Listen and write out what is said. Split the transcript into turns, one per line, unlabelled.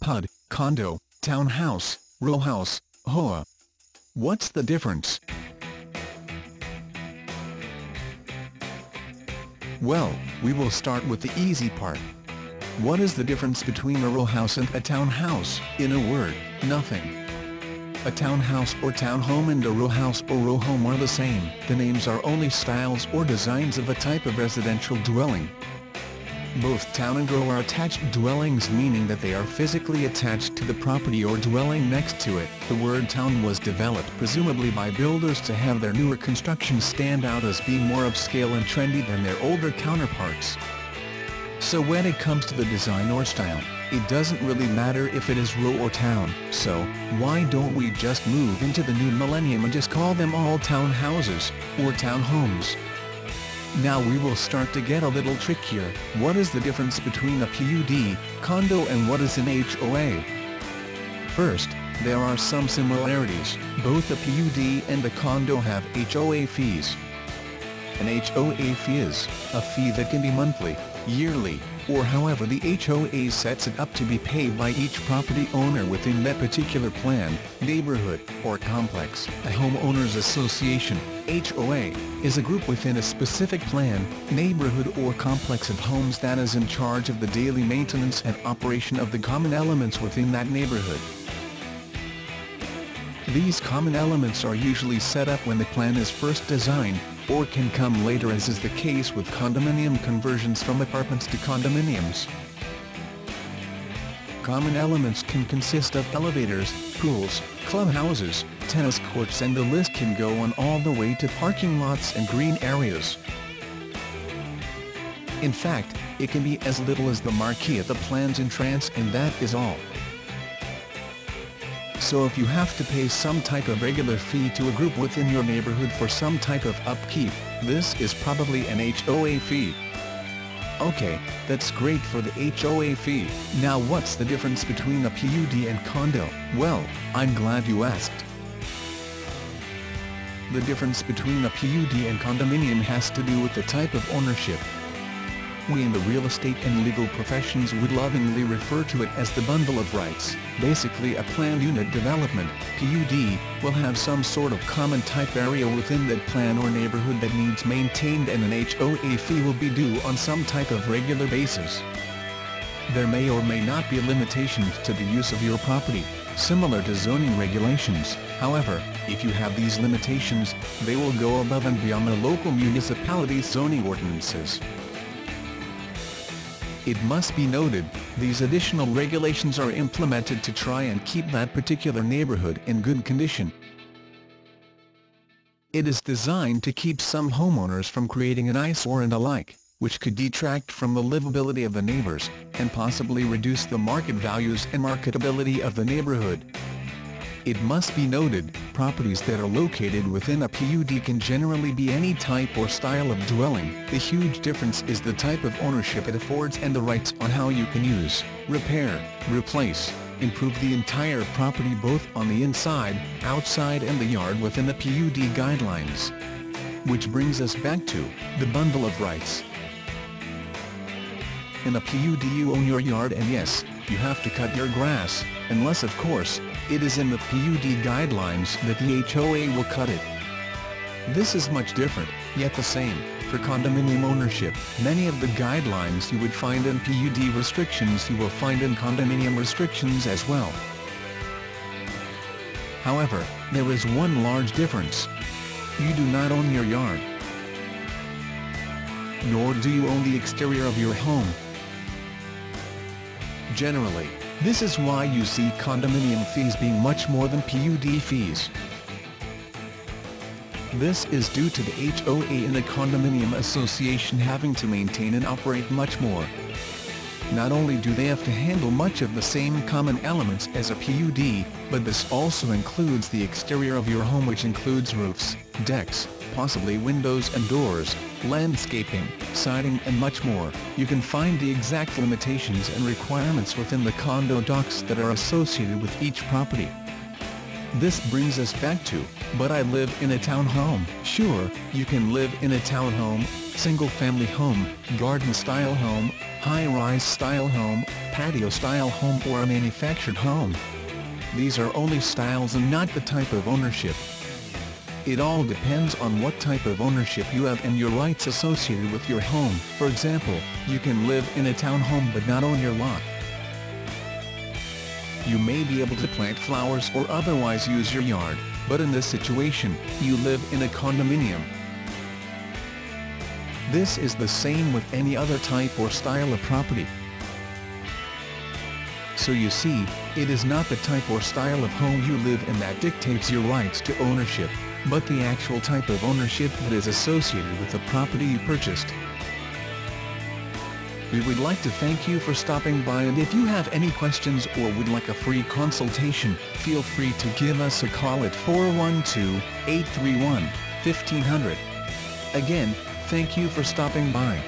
PUD, condo, townhouse, row house, HOA. What's the difference? Well, we will start with the easy part. What is the difference between a row house and a townhouse? In a word, nothing. A townhouse or townhome and a row house or row home are the same. The names are only styles or designs of a type of residential dwelling. Both town and row are attached dwellings, meaning that they are physically attached to the property or dwelling next to it. The word town was developed presumably by builders to have their newer constructions stand out as being more upscale and trendy than their older counterparts. So when it comes to the design or style, it doesn't really matter if it is row or town. So, why don't we just move into the new millennium and just call them all townhouses, or townhomes? Now we will start to get a little trickier. What is the difference between a PUD, condo, and what is an HOA? First, there are some similarities. Both a PUD and a condo have HOA fees. An HOA fee is a fee that can be monthly, yearly, or however the HOA sets it up to be paid by each property owner within that particular plan, neighborhood, or complex. A homeowners association, HOA, is a group within a specific plan, neighborhood or complex of homes that is in charge of the daily maintenance and operation of the common elements within that neighborhood. These common elements are usually set up when the plan is first designed, or can come later, as is the case with condominium conversions from apartments to condominiums. Common elements can consist of elevators, pools, clubhouses, tennis courts, and the list can go on all the way to parking lots and green areas. In fact, it can be as little as the marquee at the plan's entrance, and that is all. So if you have to pay some type of regular fee to a group within your neighborhood for some type of upkeep, this is probably an HOA fee. Okay, that's great for the HOA fee. Now what's the difference between a PUD and condo? Well, I'm glad you asked. The difference between a PUD and condominium has to do with the type of ownership. We in the real estate and legal professions would lovingly refer to it as the bundle of rights. Basically, a planned unit development, PUD, will have some sort of common type area within that plan or neighborhood that needs maintained, and an HOA fee will be due on some type of regular basis. There may or may not be limitations to the use of your property, similar to zoning regulations. However, if you have these limitations, they will go above and beyond the local municipality's zoning ordinances. It must be noted, these additional regulations are implemented to try and keep that particular neighborhood in good condition. It is designed to keep some homeowners from creating an eyesore and the like, which could detract from the livability of the neighbors, and possibly reduce the market values and marketability of the neighborhood. It must be noted, properties that are located within a PUD can generally be any type or style of dwelling. The huge difference is the type of ownership it affords and the rights on how you can use, repair, replace, improve the entire property both on the inside, outside and the yard within the PUD guidelines. Which brings us back to the bundle of rights. In a PUD you own your yard, and yes, you have to cut your grass, unless of course, it is in the PUD guidelines that the HOA will cut it. This is much different, yet the same, for condominium ownership. Many of the guidelines you would find in PUD restrictions you will find in condominium restrictions as well. However, there is one large difference. You do not own your yard. Nor do you own the exterior of your home. Generally, this is why you see condominium fees being much more than PUD fees. This is due to the HOA in the condominium association having to maintain and operate much more. Not only do they have to handle much of the same common elements as a PUD, but this also includes the exterior of your home, which includes roofs, decks, possibly windows and doors, landscaping, siding and much more. You can find the exact limitations and requirements within the condo docs that are associated with each property. This brings us back to, but I live in a townhome. Sure, you can live in a townhome, single-family home, garden-style home, high-rise style home, patio-style home or a manufactured home. These are only styles and not the type of ownership. It all depends on what type of ownership you have and your rights associated with your home. For example, you can live in a townhome but not own your lot. You may be able to plant flowers or otherwise use your yard, but in this situation, you live in a condominium. This is the same with any other type or style of property. So you see, it is not the type or style of home you live in that dictates your rights to ownership, but the actual type of ownership that is associated with the property you purchased. We would like to thank you for stopping by, and if you have any questions or would like a free consultation, feel free to give us a call at 412-831-1500. Again, thank you for stopping by.